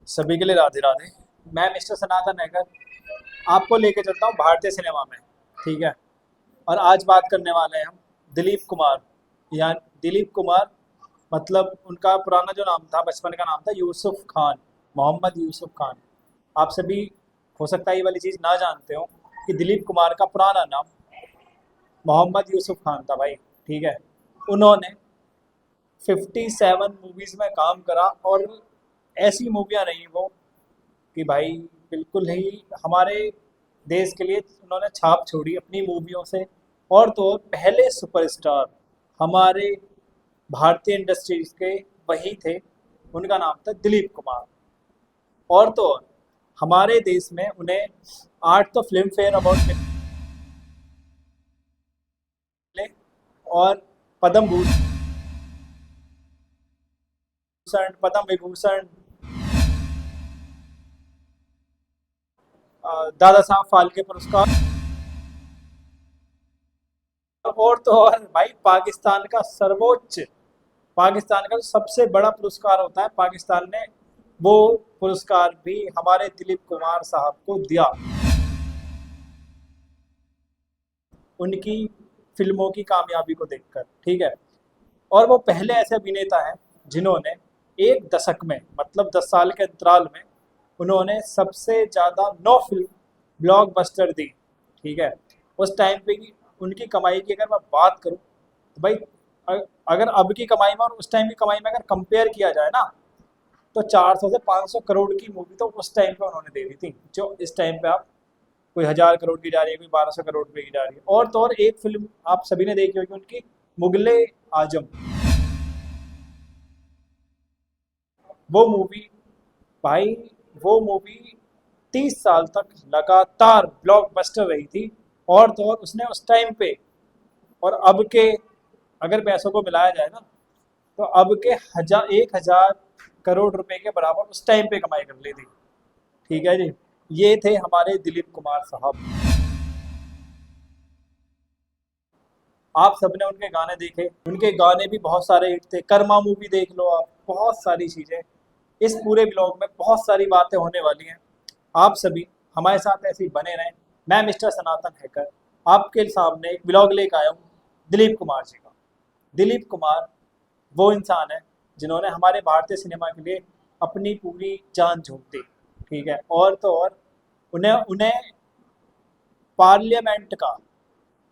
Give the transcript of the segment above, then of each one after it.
सभी के लिए राधे राधे। मैं मिस्टर सनातन हैकर आपको लेके चलता हूँ भारतीय सिनेमा में। ठीक है। और आज बात करने वाले हैं हम दिलीप कुमार, या दिलीप कुमार, मतलब उनका पुराना जो नाम था, बचपन का नाम था यूसुफ खान, मोहम्मद यूसुफ खान। आप सभी हो सकता है ये वाली चीज़ ना जानते हो कि दिलीप कुमार का पुराना नाम मोहम्मद यूसुफ खान था भाई। ठीक है। उन्होंने 57 मूवीज़ में काम करा, और ऐसी मूवियाँ रही वो कि भाई बिल्कुल ही हमारे देश के लिए उन्होंने छाप छोड़ी अपनी मूवियों से। और तो और पहले सुपरस्टार हमारे भारतीय इंडस्ट्रीज के वही थे, उनका नाम था दिलीप कुमार। और तो और हमारे देश में उन्हें 8 तो फिल्म फेयर अवार्ड मिले, और पद्म भूषण, पद्म विभूषण, दादा साहब फाल्के पुरस्कार, और तो और भाई पाकिस्तान का जो सबसे बड़ा पुरस्कार होता है पाकिस्तान ने, वो पुरस्कार भी हमारे दिलीप कुमार साहब को दिया उनकी फिल्मों की कामयाबी को देखकर। ठीक है। और वो पहले ऐसे अभिनेता हैं जिन्होंने एक दशक में, मतलब 10 साल के अंतराल में, उन्होंने सबसे ज़्यादा 9 फिल्म ब्लॉकबस्टर दी। ठीक है। उस टाइम पे की उनकी कमाई की अगर मैं बात करूं तो भाई, अगर अब की कमाई में और उस टाइम की कमाई में अगर कंपेयर किया जाए ना, तो 400 से 500 करोड़ की मूवी तो उस टाइम पे उन्होंने दे दी थी, जो इस टाइम पे आप कोई 1000 करोड़ की जा रही है, कोई 1200 करोड़ रुपए की जा रही है। और तो और एक फिल्म आप सभी ने देखी होगी उनकी, मुगले आजम। वो मूवी भाई, वो मूवी 30 साल तक लगातार ब्लॉकबस्टर रही थी। और तो और उसने उस टाइम पे और अब के अगर पैसों को मिलाया जाए ना, तो अब के 1000 रुपए के बराबर उस टाइम पे कमाई कर ली थी। ठीक है जी। ये थे हमारे दिलीप कुमार साहब। आप सबने उनके गाने देखे, उनके गाने भी बहुत सारे हिट थे। कर्मा मूवी देख लो आप, बहुत सारी चीज़ें। इस पूरे ब्लॉग में बहुत सारी बातें होने वाली हैं। आप सभी हमारे साथ ऐसे ही बने रहें। मैं मिस्टर सनातन हैकर आपके सामने एक ब्लॉग लेकर आया हूँ दिलीप कुमार जी का। दिलीप कुमार वो इंसान है जिन्होंने हमारे भारतीय सिनेमा के लिए अपनी पूरी जान झोंक दी। ठीक है। और तो और उन्हें उन्हें पार्लियामेंट का,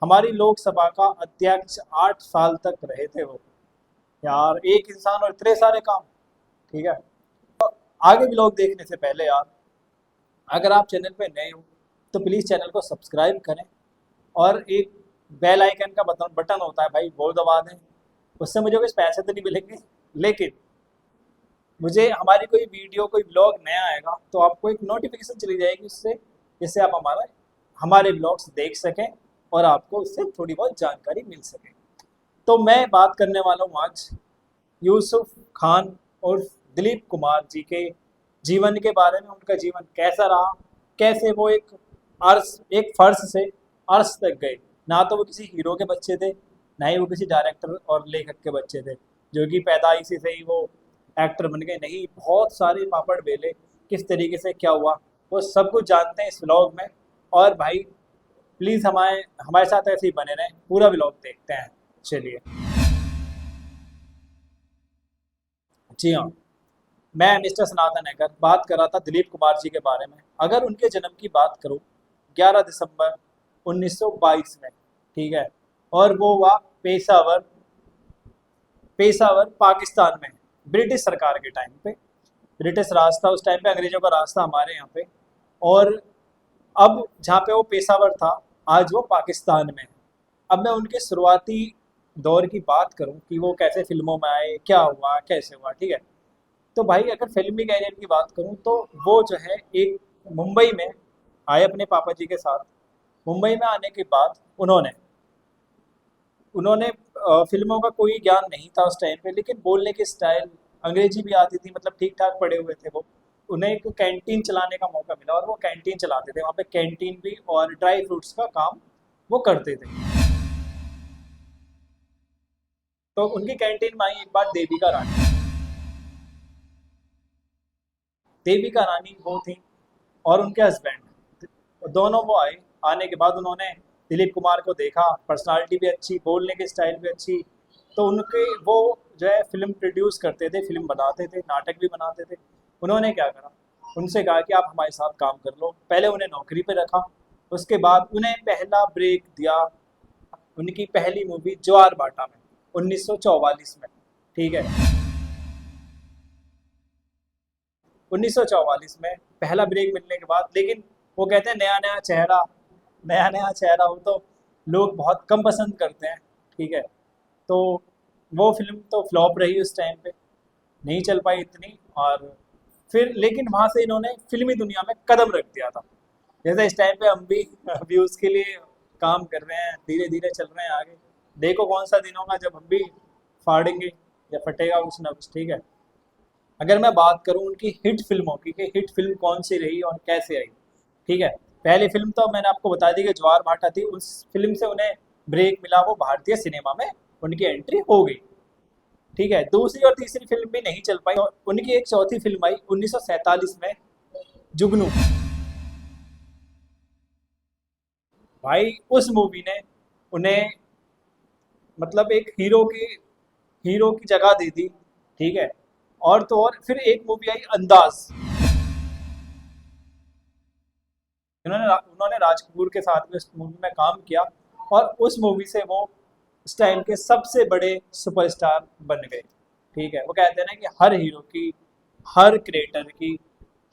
हमारी लोकसभा का अध्यक्ष 8 साल तक रहे थे वो। यार एक इंसान और इतने सारे काम। ठीक है। आगे भी लोग देखने से पहले यार, अगर आप चैनल पे नए हो तो प्लीज़ चैनल को सब्सक्राइब करें, और एक बेल आइकन का बटन बटन होता है भाई, वो दबा दें। उससे मुझे कुछ पैसे तो नहीं मिलेंगे, लेकिन मुझे हमारी कोई वीडियो, कोई ब्लॉग नया आएगा तो आपको एक नोटिफिकेशन चली जाएगी उससे, जिससे आप हमारे ब्लॉग्स देख सकें और आपको उससे थोड़ी बहुत जानकारी मिल सके। तो मैं बात करने वाला हूँ आज यूसुफ खान और दिलीप कुमार जी के जीवन के बारे में। उनका जीवन कैसा रहा, कैसे वो एक फर्श से अर्श तक गए। ना तो वो किसी हीरो के बच्चे थे, ना ही वो किसी डायरेक्टर और लेखक के बच्चे थे जो कि पैदाइशी से ही वो एक्टर बन गए। नहीं, बहुत सारे पापड़ बेले, किस तरीके से क्या हुआ वो सब कुछ जानते हैं इस व्लॉग में। और भाई प्लीज़ हमारे हमारे साथ ऐसे ही बने रहें, पूरा व्लॉग देखते हैं। चलिए। जी हाँ, मैं मिस्टर सनातन हैकर बात कर रहा था दिलीप कुमार जी के बारे में। अगर उनके जन्म की बात करूं, 11 दिसंबर 1922 में। ठीक है। और वो हुआ पेशावर, पाकिस्तान में, ब्रिटिश सरकार के टाइम पे। ब्रिटिश राज था उस टाइम पे, अंग्रेजों का राज था हमारे यहाँ पे। और अब जहाँ पे वो पेशावर था, आज वो पाकिस्तान में है। अब मैं उनके शुरुआती दौर की बात करूं कि वो कैसे फिल्मों में आए, क्या हुआ, कैसे हुआ। ठीक है। तो भाई अगर फिल्मी कैरियर की बात करूं तो वो जो है एक मुंबई में आए अपने पापा जी के साथ। मुंबई में आने के बाद उन्होंने उन्होंने फिल्मों का कोई ज्ञान नहीं था उस टाइम पे, लेकिन बोलने की स्टाइल, अंग्रेजी भी आती थी, मतलब ठीक ठाक पढ़े हुए थे वो। उन्हें एक कैंटीन चलाने का मौका मिला और वो कैंटीन चलाते थे। वहाँ पे कैंटीन भी और ड्राई फ्रूट्स का काम वो करते थे। तो उनकी कैंटीन में आई एक बार देविका रानी। देविका रानी वो थी और उनके हस्बैंड, दोनों वो आए। आने के बाद उन्होंने दिलीप कुमार को देखा, पर्सनालिटी भी अच्छी, बोलने की स्टाइल भी अच्छी, तो उनके वो जो है फिल्म प्रोड्यूस करते थे, फिल्म बनाते थे, नाटक भी बनाते थे। उन्होंने क्या करा, उनसे कहा कि आप हमारे साथ काम कर लो। पहले उन्हें नौकरी पे रखा, उसके बाद उन्हें पहला ब्रेक दिया उनकी पहली मूवी ज्वार भाटा में 1944 में। ठीक है, 1944 में पहला ब्रेक मिलने के बाद, लेकिन वो कहते हैं नया नया चेहरा, नया नया चेहरा हो तो लोग बहुत कम पसंद करते हैं। ठीक है, तो वो फिल्म तो फ्लॉप रही उस टाइम पे, नहीं चल पाई इतनी। और फिर लेकिन वहाँ से इन्होंने फिल्मी दुनिया में कदम रख दिया था। जैसे इस टाइम पे हम भी व्यूज़ के लिए काम कर रहे हैं, धीरे धीरे चल रहे हैं आगे। देखो कौन सा दिन होगा जब हम भी फाड़ेंगे या फटेगा कुछ ना कुछ। ठीक है, अगर मैं बात करूं उनकी हिट फिल्मों की कि हिट फिल्म कौन सी रही और कैसे आई। ठीक है, पहली फिल्म तो मैंने आपको बता दी कि ज्वार भाटा थी, उस फिल्म से उन्हें ब्रेक मिला, वो भारतीय सिनेमा में उनकी एंट्री हो गई। ठीक है, दूसरी और तीसरी फिल्म भी नहीं चल पाई, और उनकी एक चौथी फिल्म आई 1947 में, जुगनू। भाई उस मूवी ने उन्हें मतलब एक हीरो की जगह दी थी। ठीक है, और तो और फिर एक मूवी आई अंदाज, उन्होंने राज कपूर के साथ में उस मूवी में काम किया, और उस मूवी से वो उस टाइम के सबसे बड़े सुपरस्टार बन गए। ठीक है, वो कहते हैं ना कि हर हीरो की, हर क्रिएटर की,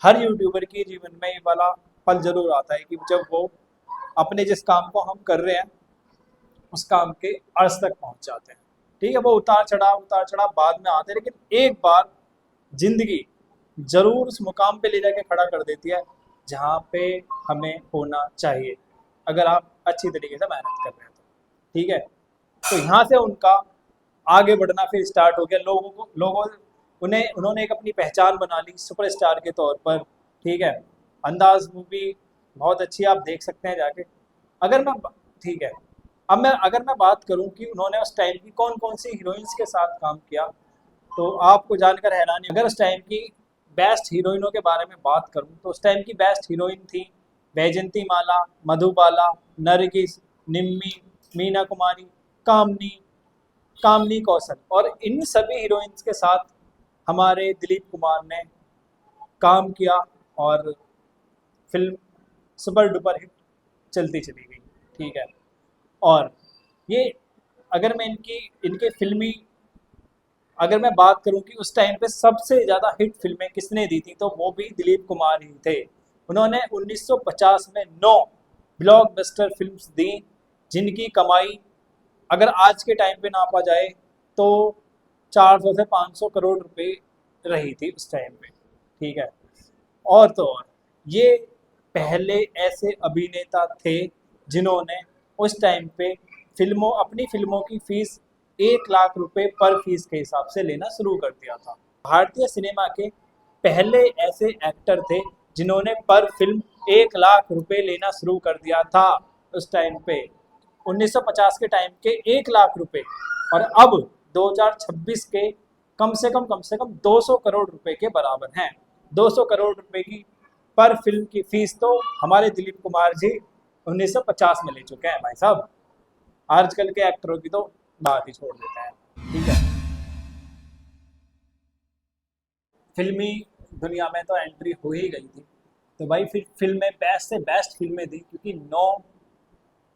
हर यूट्यूबर की जीवन में ये वाला पल जरूर आता है कि जब वो अपने जिस काम को हम कर रहे हैं उस काम के अर्श तक पहुंच जाते हैं। ठीक है, वो उतार चढ़ाव बाद में आते हैं, लेकिन एक बार जिंदगी जरूर उस मुकाम पे ले जाके खड़ा कर देती है जहाँ पे हमें होना चाहिए, अगर आप अच्छी तरीके से मेहनत कर रहे हैं तो। ठीक है, तो यहाँ से उनका आगे बढ़ना फिर स्टार्ट हो गया। लोगों उन्हें उन्होंने एक अपनी पहचान बना ली सुपरस्टार के तौर पर। ठीक है, अंदाज मूवी बहुत अच्छी, आप देख सकते हैं जाके। अगर मैं ठीक है, अब मैं अगर मैं बात करूं कि उन्होंने उस टाइम की कौन कौन सी हीरोइंस के साथ काम किया, तो आपको जानकर हैरानी, अगर उस टाइम की बेस्ट हीरोइनों के बारे में बात करूं तो उस टाइम की बेस्ट हीरोइन थी वैजंती माला, मधुबाला, नरगिस, निम्मी, मीना कुमारी, कामनी, कामनी कौशल। और इन सभी हीरोइंस के साथ हमारे दिलीप कुमार ने काम किया, और फिल्म सुपर डुपर हिट चलती चली गई। ठीक है, और ये अगर मैं इनके फिल्मी अगर मैं बात करूं कि उस टाइम पे सबसे ज़्यादा हिट फिल्में किसने दी थी, तो वो भी दिलीप कुमार ही थे। उन्होंने 1950 में 9 ब्लॉकबस्टर फिल्म्स दी, जिनकी कमाई अगर आज के टाइम पे नापा जाए तो 400 से 500 करोड़ रुपए रही थी उस टाइम पे। ठीक है, और तो और ये पहले ऐसे अभिनेता थे जिन्होंने उस टाइम पे अपनी फिल्मों की फीस 1 लाख रुपए पर फीस के हिसाब से लेना शुरू कर दिया था। भारतीय सिनेमा के पहले ऐसे एक्टर थे जिन्होंने पर फिल्म 1 लाख रुपए लेना शुरू कर दिया था उस टाइम पे। 1950 के टाइम के 1 लाख रुपए, और अब 2026 के कम से कम 200 करोड़ रुपए के बराबर हैं। 200 करोड़ रुपए की पर फिल्म की फीस तो हमारे दिलीप कुमार जी 1950 में ले चुके हैं भाई साहब। आजकल के एक्टरों की तो बात ही छोड़ देते हैं। ठीक है, फिल्मी दुनिया में तो एंट्री हो ही गई थी, तो भाई फिर फिल्में बेस्ट से बेस्ट फिल्में दी,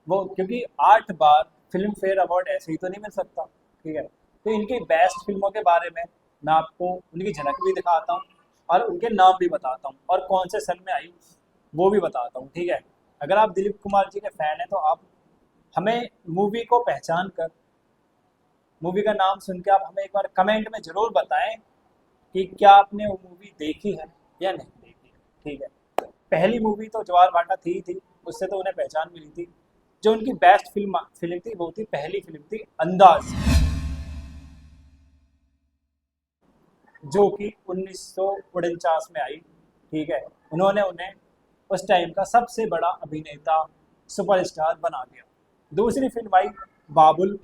क्योंकि 8 बार फिल्म फेयर अवार्ड ऐसे ही तो नहीं मिल सकता। ठीक है, तो इनकी बेस्ट फिल्मों के बारे में मैं आपको उनकी झलक भी दिखाता हूँ, और उनके नाम भी बताता हूँ, और कौन से सन में आई वो भी बताता हूँ। ठीक है, अगर आप दिलीप कुमार जी के फैन हैं तो आप हमें मूवी को पहचान कर, मूवी का नाम सुन के आप हमें एक बार कमेंट में ज़रूर बताएं कि क्या आपने वो मूवी देखी है या नहीं देखी है। ठीक है, पहली मूवी तो ज्वार भाटा थी ही थी, उससे तो उन्हें पहचान मिली थी। जो उनकी बेस्ट फिल्म थी वो थी, पहली फिल्म थी अंदाज, जो कि 1949 में आई। ठीक है, उन्होंने उन्हें उस टाइम का सबसे बड़ा अभिनेता, सुपरस्टार बना दिया। दूसरी फिल्म आई बाबुल,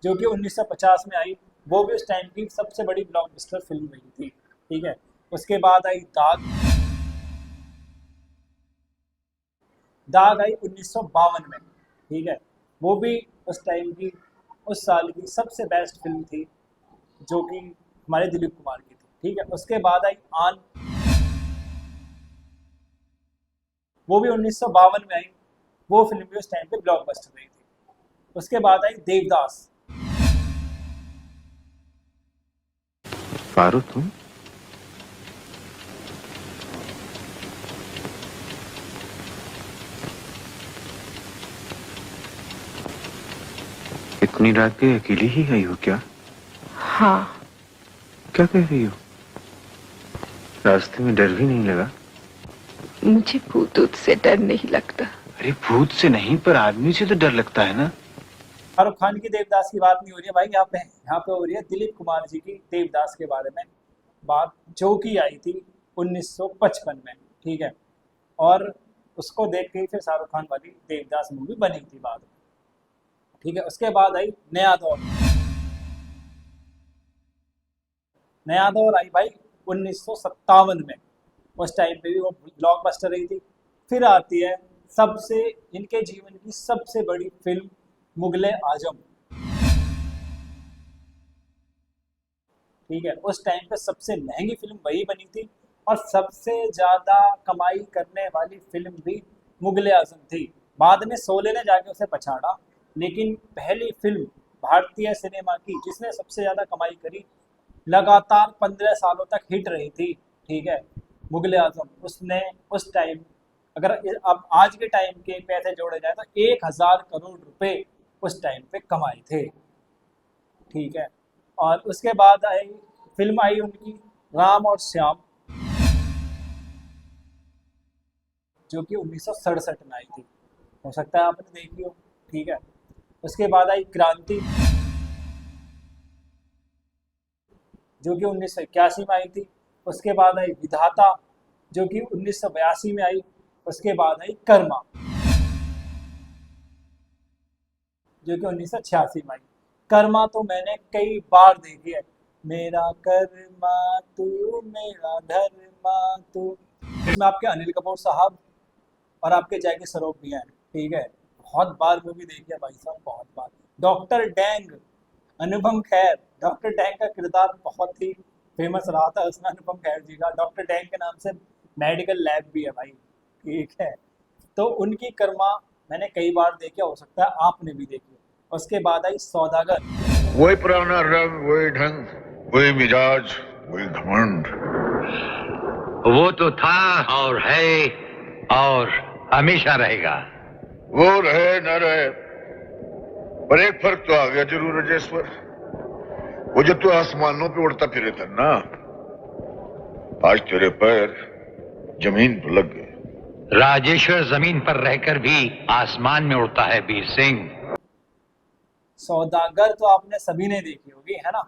जो कि 1950 में आई। वो भी उस टाइम की सबसे बड़ी ब्लॉकबस्टर फिल्म रही थी। ठीक है, उसके बाद आई दाग। दाग आई 1952 में। ठीक है, वो भी उस टाइम की, उस साल की सबसे बेस्ट फिल्म थी, जो कि हमारे दिलीप कुमार की थी। ठीक है, उसके बाद आई आन। वो भी 1952 में आई। वो फिल्म भी उस टाइम पे ब्लॉकबस्टर रही थी। उसके बाद आई देवदास। फारूक तुम इतनी रात के अकेली ही आई हो क्या? हाँ। क्या कह रही हो? रास्ते में डर भी नहीं लगा? मुझे भूत ऊत से डर नहीं लगता। अरे भूत से नहीं, पर आदमी से तो डर लगता है ना। शाहरुख खान की देवदास की बात नहीं हो रही है भाई, यहाँ पे हो रही है दिलीप कुमार जी की देवदास के बारे में बात, जो कि आई थी 1955 में। ठीक है, और उसको देख के ही फिर शाहरुख खान वाली देवदास मूवी बनी थी बाद में। ठीक है, उसके बाद आई नया दौर। नया दौर आई भाई 1957 में। उस टाइम पे भी वो ब्लॉकबस्टर रही थी। फिर आती है सबसे, इनके जीवन की सबसे बड़ी फिल्म, मुगले आजम। ठीक है, उस टाइम पे सबसे महंगी फिल्म वही बनी थी, और सबसे ज्यादा कमाई करने वाली फिल्म भी मुगले आजम थी। बाद में शोले ने जाके उसे पछाड़ा, लेकिन पहली फिल्म भारतीय सिनेमा की जिसने सबसे ज्यादा कमाई करी, लगातार 15 सालों तक हिट रही थी। ठीक है, मुगले आजम, उसने उस टाइम, अगर अब आज के टाइम के पैसे जोड़े जाए तो 1000 करोड़ रुपए उस टाइम पे कमाए थे। ठीक है, और उसके बाद आई, फिल्म आई उनकी राम और श्याम, जो कि 1967 में आई थी। हो सकता है आपने देखी हो। ठीक है, उसके बाद आई क्रांति, जो कि 1981 में आई थी। उसके बाद आई विधाता, जो कि 1982 में आई। उसके बाद आई कर्मा, जो कि 1986 में आई। कर्मा तो मैंने कई बार देखी है। मेरा कर्मा तू, मेरा धर्मा तू। इसमें आपके अनिल कपूर साहब और आपके जैकी श्रॉफ भी हैं। ठीक है, बहुत बार मूवी देखी है भाई साहब, बहुत बार। Doctor dang, Anupam Kher. Doctor dang का किरदार बहुत ही फेमस रहा था उसमें, अनुपम खेर जी का। डॉक्टर डैंग के नाम से मेडिकल लैब भी है भाई। ठीक है, तो उनकी कर्मा मैंने कई बार देखी, हो सकता है आपने भी देखी। उसके बाद आई सौदागर। वही पुराना रंग, वही ढंग, वही मिजाज, वही घमंड। वो तो था और है और हमेशा रहेगा। वो रहे न रहे, पर एक फर्क तो आ गया जरूर राजेश्वर। वो जब तू आसमानों पे उड़ता फिरे था ना, आज तेरे पैर जमीन पर लग गए। राजेश्वर जमीन पर रहकर भी आसमान में उड़ता है वीर सिंह। सौदागर तो आपने सभी ने देखी होगी, है ना।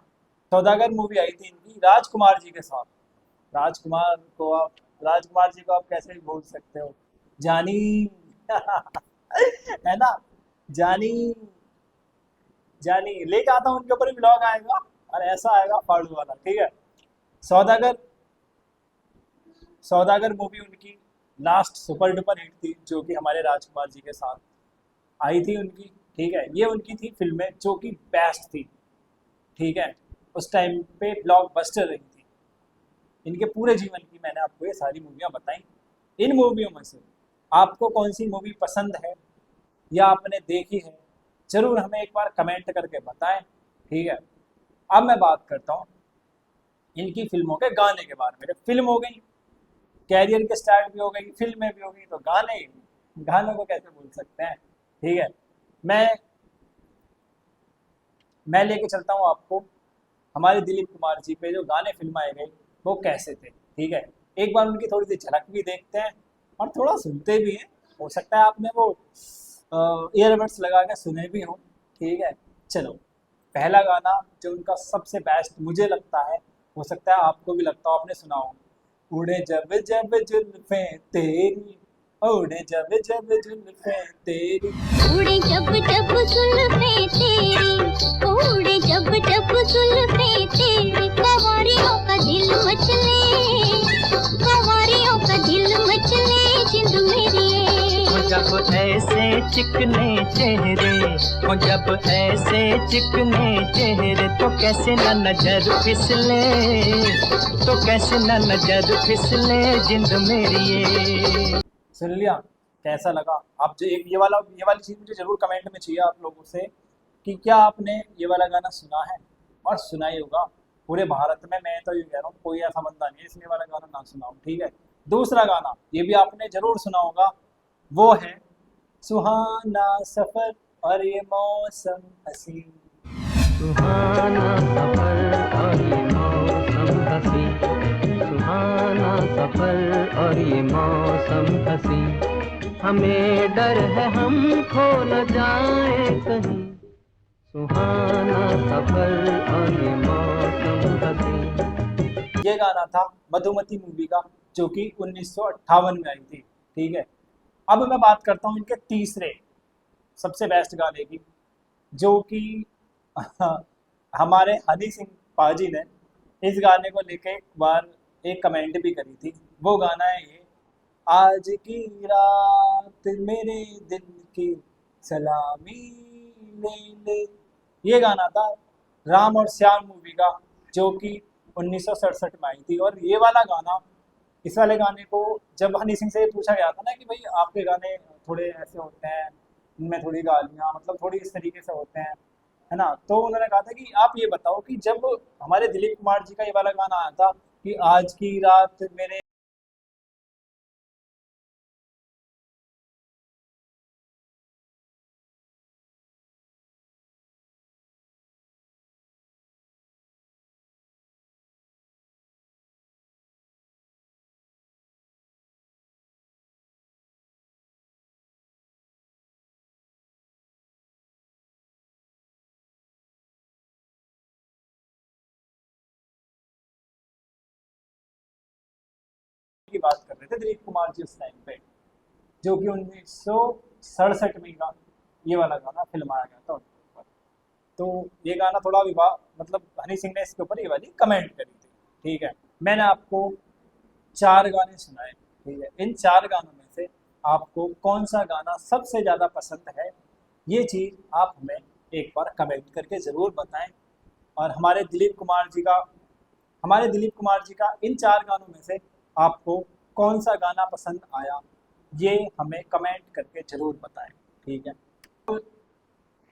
सौदागर मूवी आई थी इनकी राजकुमार जी के साथ। राजकुमार को आप, राजकुमार जी को आप कैसे भी भूल सकते हो, जानी। है ना, जानी। जानी लेके आता हूँ, उनके ऊपर भी ब्लॉग आएगा, और ऐसा आएगा फाड़ू वाला। ठीक है, सौदागर। सौदागर मूवी उनकी लास्ट सुपर डुपर हिट थी, जो कि हमारे राजकुमार जी के साथ आई थी उनकी। ठीक है, ये उनकी थी फिल्में जो कि बेस्ट थी। ठीक है, उस टाइम पे ब्लॉकबस्टर रही थी। इनके पूरे जीवन की मैंने आपको ये सारी मूवियाँ बताई। इन मूवियों में से आपको कौन सी मूवी पसंद है या आपने देखी है, जरूर हमें एक बार कमेंट करके बताएं। ठीक है, अब मैं बात करता हूँ इनकी फिल्मों के गाने के बारे में। फिल्म हो गई, कैरियर के स्टार्ट भी हो गई, फिल्में भी हो गई, तो गाने, गानों को कैसे भूल सकते हैं। ठीक है, मैं मैं लेके चलता हूँ आपको हमारे दिलीप कुमार जी पे जो गाने फिल्माए गए वो कैसे थे। ठीक है, एक बार उनकी थोड़ी सी झलक भी देखते हैं और थोड़ा सुनते भी हैं। हो सकता है आपने वो ईयरबड्स लगा के सुने भी हों। ठीक है, चलो, पहला गाना जो उनका सबसे बेस्ट मुझे लगता है, हो सकता है आपको भी लगता हो, आपने सुना हो, उड़े जब जब जुल्फें तेरी, उड़े जब जब जुल्फे तेरी। उड़े जब जब जुल्फे तेरी, उड़े जब जब जुल्फे तेरी, कवारियों का दिल मचले, कवारियों का दिल मचले जिंद मेरी। जब ऐसे चिकने चेहरे, वो जब ऐसे चिकने चेहरे, तो कैसे न नजर फिसले, तो कैसे न नजर फिसले जिंद मेरी ये। सुन लिया, कैसा लगा? आप जो एक ये वाली चीज़ मुझे ज़रूर कमेंट में चाहिए आप लोगों से कि क्या आपने ये वाला गाना सुना है, और सुना ही होगा। पूरे भारत में मैं तो ये कह रहा हूँ कोई ऐसा बंदा नहीं है इसने वाला गाना ना सुना हो, ठीक है। दूसरा गाना ये भी आपने ज़रूर सुना होगा, वो है सुहाना सफ़र और ये मौसम हसीन। सुहाना सफर और ये मौसम हसी, सुहाना सफर और ये मौसम हसी, हमें डर है हम खो न जाए कहीं, सुहाना सफर और ये मौसम हसी। ये गाना था मधुमती मूवी का, जो कि 1958 में आई थी, ठीक है। अब मैं बात करता हूँ इनके तीसरे सबसे बेस्ट गाने की, जो कि हमारे हनी सिंह पाजी ने इस गाने को लेके एक बार एक कमेंट भी करी थी। वो गाना है ये, आज की रात मेरे दिल की सलामी ले ले। ये गाना था राम और श्याम मूवी का, जो कि 1967 में आई थी। और ये वाला गाना, इस वाले गाने को जब हनी सिंह से पूछा गया था ना कि भाई आपके गाने थोड़े ऐसे होते हैं, इनमें थोड़ी गालियाँ, मतलब थोड़ी इस तरीके से होते हैं, है ना, तो उन्होंने कहा था कि आप ये बताओ कि जब हमारे दिलीप कुमार जी का ये वाला गाना आया था कि आज की रात मेरे, की बात कर रहे थे दिलीप कुमार जी उस टाइम पे, जो कि 1967 में का ये वाला गाना फिल्माया गया था उनके ऊपर। तो ये गाना थोड़ा विवाद, मतलब हनी सिंह ने इसके ऊपर ये वाली कमेंट करी थी, ठीक है। मैंने आपको 4 गाने सुनाए, ठीक है। इन 4 गानों में से आपको कौन सा गाना सबसे ज़्यादा पसंद है, ये चीज़ आप हमें एक बार कमेंट करके ज़रूर बताएं। और हमारे दिलीप कुमार जी का इन 4 गानों में से आपको कौन सा गाना पसंद आया, ये हमें कमेंट करके ज़रूर बताएं, ठीक है। तो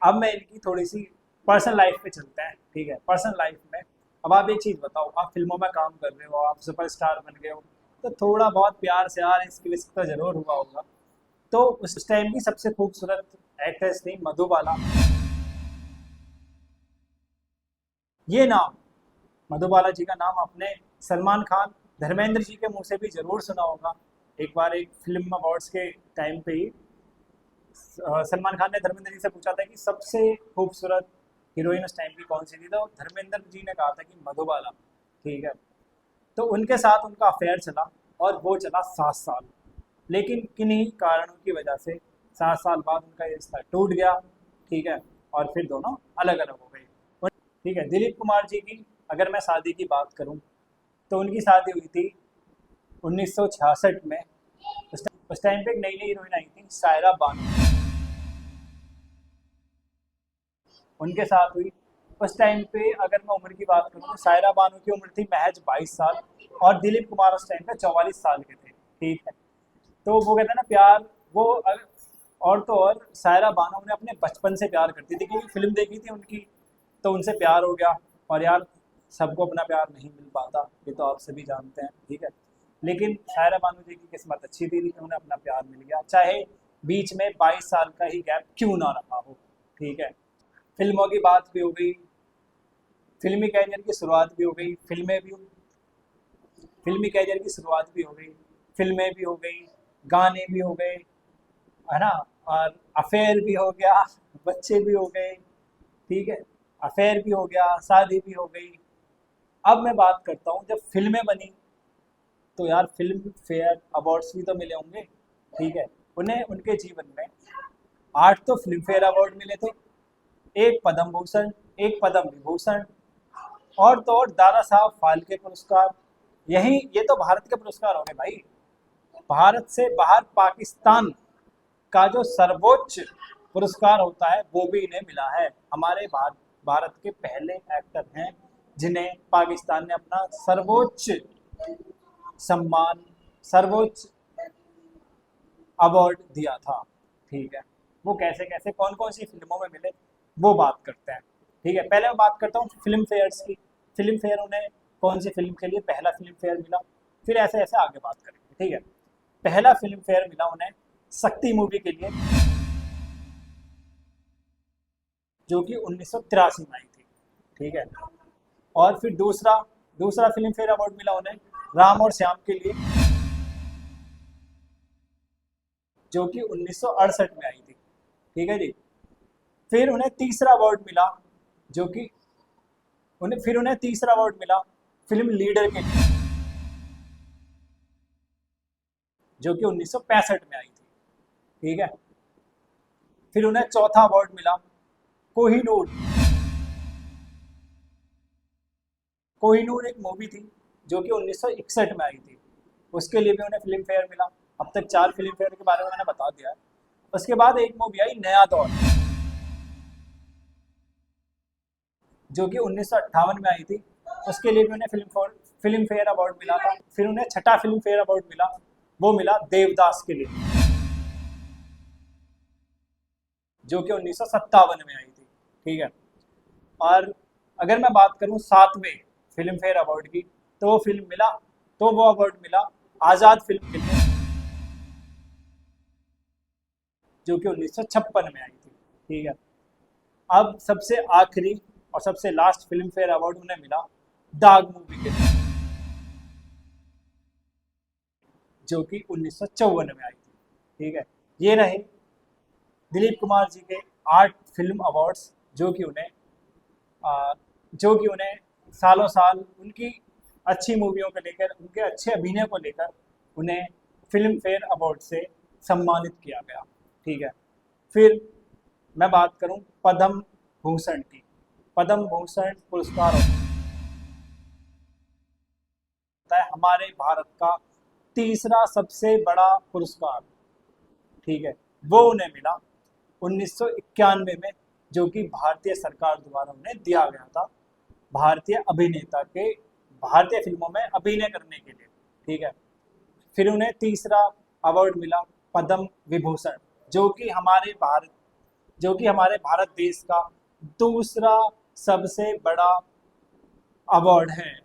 अब मैं इनकी थोड़ी सी पर्सनल लाइफ पे चलते हैं, ठीक है। पर्सनल लाइफ में अब आप एक चीज़ बताओ, आप फिल्मों में काम कर रहे हो, आप सुपरस्टार बन गए हो, तो थोड़ा बहुत प्यार से यार इसकी लिस्ट तो ज़रूर हुआ होगा। तो उस टाइम की सबसे खूबसूरत एक्ट्रेस थी मधुबाला। ये नाम, मधुबाला जी का नाम आपने सलमान खान, धर्मेंद्र जी के मुंह से भी ज़रूर सुना होगा। एक बार एक फिल्म अवार्ड्स के टाइम पे ही सलमान खान ने धर्मेंद्र जी से पूछा था कि सबसे खूबसूरत हीरोइन उस टाइम की कौन सी थी, तो धर्मेंद्र जी ने कहा था कि मधुबाला, ठीक है। तो उनके साथ उनका अफेयर चला और वो चला 7 साल, लेकिन किन्हीं कारणों की वजह से 7 साल बाद उनका ये रिश्ता टूट गया, ठीक है। और फिर दोनों अलग अलग हो गए, ठीक है। दिलीप कुमार जी की अगर मैं शादी की बात करूं, तो उनकी शादी हुई थी 1966 में। उस टाइम पे एक नई नई हीरोइन आई थी सायरा बानो, उनके साथ हुई। उस टाइम पे अगर मैं उम्र की बात करूँ तो सायरा बानो की उम्र थी महज 22 साल और दिलीप कुमार उस टाइम पे 44 साल के थे, ठीक है। तो वो कहते हैं ना प्यार, वो और तो और सायरा बानो ने अपने बचपन से प्यार करती थी, क्योंकि फिल्म देखी थी उनकी, तो उनसे प्यार हो गया। और यार सबको अपना प्यार नहीं मिल पाता, ये तो आप सभी जानते हैं, ठीक है। लेकिन सायरा बानो जी की किस्मत अच्छी थी कि उन्हें अपना प्यार मिल गया, चाहे बीच में 22 साल का ही गैप क्यों ना रहा हो, ठीक है। फिल्मों की बात भी हो गई, फिल्मी कैरियर की शुरुआत भी हो गई, फिल्मी कैरियर की शुरुआत भी हो गई, फिल्में भी हो गई, गाने भी हो गए, है ना, और अफेयर भी हो गया, बच्चे भी हो गए, ठीक है। अफेयर भी हो गया, शादी भी हो गई। अब मैं बात करता हूँ जब फिल्में बनी, तो यार फिल्म फेयर अवार्ड्स भी तो मिले होंगे, ठीक है, उन्हें उनके जीवन में 8 तो फिल्म फेयर अवार्ड मिले थे, एक पद्म भूषण, एक पद्म विभूषण, और तो और दादा साहब फाल्के पुरस्कार। ये तो भारत के पुरस्कार हो गए भाई। भारत से बाहर पाकिस्तान का जो सर्वोच्च पुरस्कार होता है वो भी इन्हें मिला है। हमारे भारत के पहले एक्टर हैं जिन्हें पाकिस्तान ने अपना सर्वोच्च सम्मान, सर्वोच्च अवार्ड दिया था। ठीक है, वो कैसे कैसे कौन कौन सी फिल्मों में मिले वो बात करते हैं। ठीक है, पहले मैं बात करता हूँ फिल्म फेयर्स की। फिल्म फेयर उन्हें कौन सी फिल्म के लिए पहला फिल्म फेयर मिला, फिर ऐसे ऐसे आगे बात करेंगे। ठीक है, पहला फिल्म फेयर मिला उन्हें शक्ति मूवी के लिए, जो कि 1983 में आई थी। ठीक है, और फिर दूसरा फिल्म फेयर अवार्ड मिला उन्हें राम और श्याम के लिए, जो कि 1968 में आई थी। ठीक है जी, फिर उन्हें तीसरा अवार्ड मिला फिल्म लीडर के लिए, जो कि 1965 में आई थी। ठीक है, फिर उन्हें चौथा अवार्ड मिला कोहिनूर एक मूवी थी जो कि 1961 में आई थी, उसके लिए भी उन्हें फिल्म फेयर मिला। अब तक 4 फिल्म फेयर के बारे में मैंने बता दिया है। उसके बाद एक मूवी आई नया दौर, जो कि 1958 में आई थी, उसके लिए भी उन्हें फिल्म फेयर अवार्ड मिला था। फिर उन्हें छठा फिल्म फेयर अवार्ड मिला, वो मिला देवदास के लिए, जो कि 1957 में आई थी। ठीक है, और अगर मैं बात करूं 7वें फिल्म फेयर अवार्ड की, तो वो अवार्ड मिला आज़ाद फिल्म के लिए, जो कि 1956 में आई थी। ठीक है, अब सबसे आखिरी और सबसे लास्ट फिल्म फेयर अवार्ड उन्हें मिला दाग मूवी के लिए, जो कि 1954 में आई थी। ठीक है, ये रहे दिलीप कुमार जी के 8 फिल्म अवार्ड्स, जो कि उन्हें सालों साल उनकी अच्छी मूवियों को लेकर, उनके अच्छे अभिनय को लेकर उन्हें फिल्म फेयर अवार्ड से सम्मानित किया गया। ठीक है, फिर मैं बात करूं पद्म भूषण की। पद्म भूषण पुरस्कार होता है हमारे भारत का तीसरा सबसे बड़ा पुरस्कार। ठीक है, वो उन्हें मिला 1991 में, जो कि भारतीय सरकार द्वारा उन्हें दिया गया था भारतीय फिल्मों में अभिनय करने के लिए। ठीक है, फिर उन्हें तीसरा अवार्ड मिला पद्म विभूषण, जो कि हमारे भारत देश का दूसरा सबसे बड़ा अवार्ड है।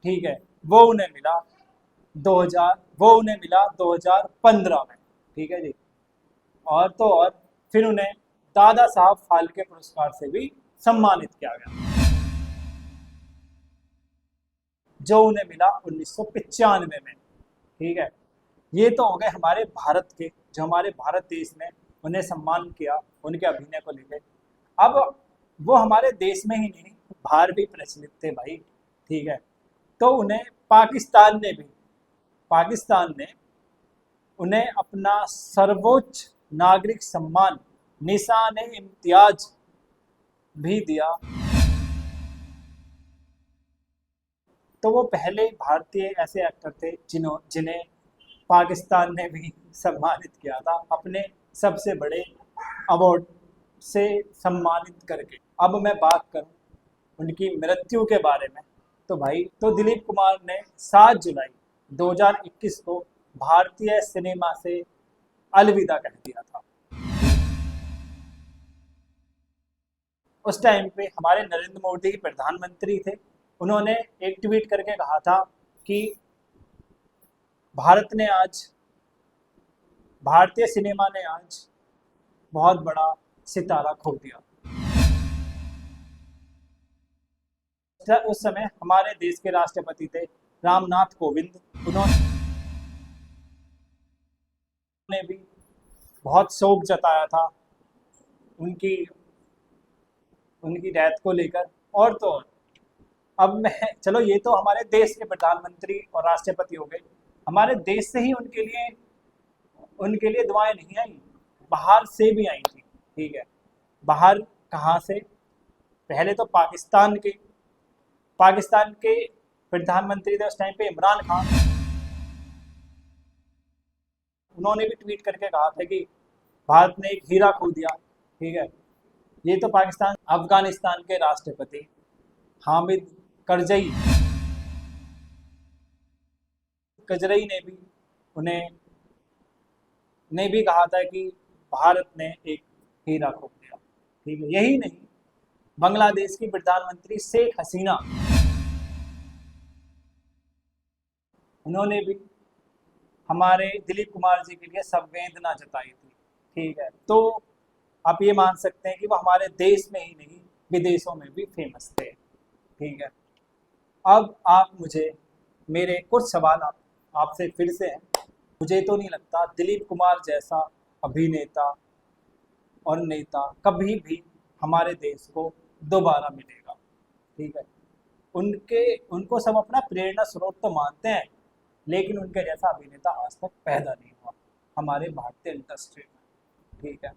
ठीक है, वो उन्हें मिला 2015 में। ठीक है जी, और तो और फिर उन्हें दादा साहब फाल्के पुरस्कार से भी सम्मानित किया गया, जो उन्हें मिला 1995 में। ठीक है, ये तो हो गए हमारे भारत के, जो हमारे भारत देश ने उन्हें सम्मान किया उनके अभिनय को लेकर। अब वो हमारे देश में ही नहीं, बाहर भी प्रचलित थे भाई। ठीक है, तो उन्हें पाकिस्तान ने उन्हें अपना सर्वोच्च नागरिक सम्मान निशान इम्तियाज भी दिया। तो वो पहले भारतीय ऐसे एक्टर थे जिन्हें पाकिस्तान ने भी सम्मानित किया था अपने सबसे बड़े अवार्ड से सम्मानित करके। अब मैं बात करूं उनकी मृत्यु के बारे में, तो दिलीप कुमार ने 7 जुलाई 2021 को भारतीय सिनेमा से अलविदा कह दिया था। उस टाइम पे हमारे नरेंद्र मोदी प्रधानमंत्री थे। उन्होंने एक ट्वीट करके कहा था कि भारतीय सिनेमा ने आज बहुत बड़ा सितारा खो दिया। उस समय हमारे देश के राष्ट्रपति थे रामनाथ कोविंद। उन्होंने भी बहुत शोक जताया था उनकी डेथ को लेकर। और तो और अब चलो ये तो हमारे देश के प्रधानमंत्री और राष्ट्रपति हो गए। हमारे देश से ही उनके लिए दुआएं नहीं आई, बाहर से भी आई थी। ठीक है, बाहर कहाँ से? पहले तो पाकिस्तान के प्रधानमंत्री थे उस टाइम पे इमरान खान। उन्होंने भी ट्वीट करके कहा था कि भारत ने एक हीरा खो दिया। ठीक है, ये तो अफगानिस्तान के राष्ट्रपति हामिद करजई ने भी कहा था कि भारत ने एक हीरा खो दिया। ठीक है, यही नहीं, बांग्लादेश की प्रधानमंत्री शेख हसीना, उन्होंने भी हमारे दिलीप कुमार जी के लिए संवेदना जताई थी। ठीक है, तो आप ये मान सकते हैं कि वो हमारे देश में ही नहीं विदेशों में भी फेमस थे। ठीक है, अब आप मुझे मेरे कुछ सवाल आपसे फिर से हैं। मुझे तो नहीं लगता दिलीप कुमार जैसा अभिनेता और नेता कभी भी हमारे देश को दोबारा मिलेगा। ठीक है, उनको सब अपना प्रेरणा स्रोत तो मानते हैं, लेकिन उनके जैसा अभिनेता आज तक पैदा नहीं हुआ हमारे भारतीय इंडस्ट्री में। ठीक है,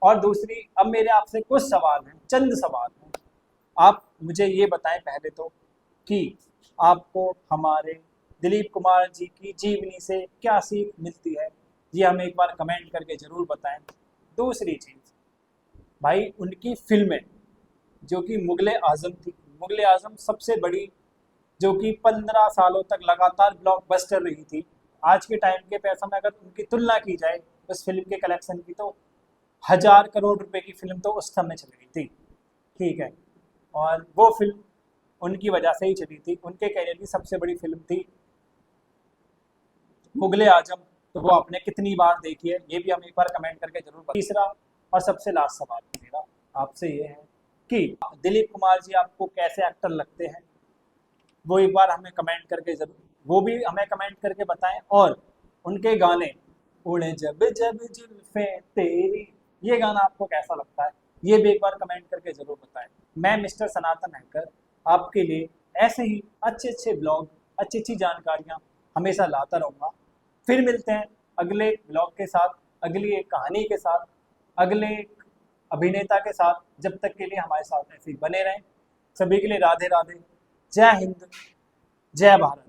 और दूसरी, अब मेरे आपसे कुछ सवाल हैं, चंद सवाल हैं। आप मुझे ये बताएं पहले तो कि आपको हमारे दिलीप कुमार जी की जीवनी से क्या सीख मिलती है, ये हमें एक बार कमेंट करके ज़रूर बताएं। दूसरी चीज़, भाई उनकी फिल्में जो कि मुगले आज़म थी, मुगले आज़म सबसे बड़ी, जो कि 15 सालों तक लगातार ब्लॉकबस्टर रही थी। आज के टाइम के पैसा में अगर उनकी तुलना की जाए उस फिल्म के कलेक्शन की, तो 1000 करोड़ रुपए की फिल्म तो उस समय चल रही थी। ठीक है, और वो फिल्म उनकी वजह से ही चली थी। उनके करियर की सबसे बड़ी फिल्म थी मुगले आजम, तो वो आपने कितनी बार देखी है, ये भी हम एक बार कमेंट करके जरूर बताएं। तीसरा और सबसे लास्ट सवाल मेरा आपसे ये है कि दिलीप कुमार जी आपको कैसे एक्टर लगते हैं, वो एक बार हमें कमेंट करके बताएं। और उनके गाने उड़े जब जब जुल्फे तेरी, ये गाना आपको कैसा लगता है, ये भी एक बार कमेंट करके ज़रूर बताएं। मैं मिस्टर सनातन हैकर आपके लिए ऐसे ही अच्छे ब्लॉग, अच्छी जानकारियाँ हमेशा लाता रहूँगा। फिर मिलते हैं अगले ब्लॉग के साथ, अगली एक कहानी के साथ, अगले एक अभिनेता के साथ। जब तक के लिए हमारे साथ ऐसे ही बने रहें। सभी के लिए राधे राधे, जय हिंद, जय भारत।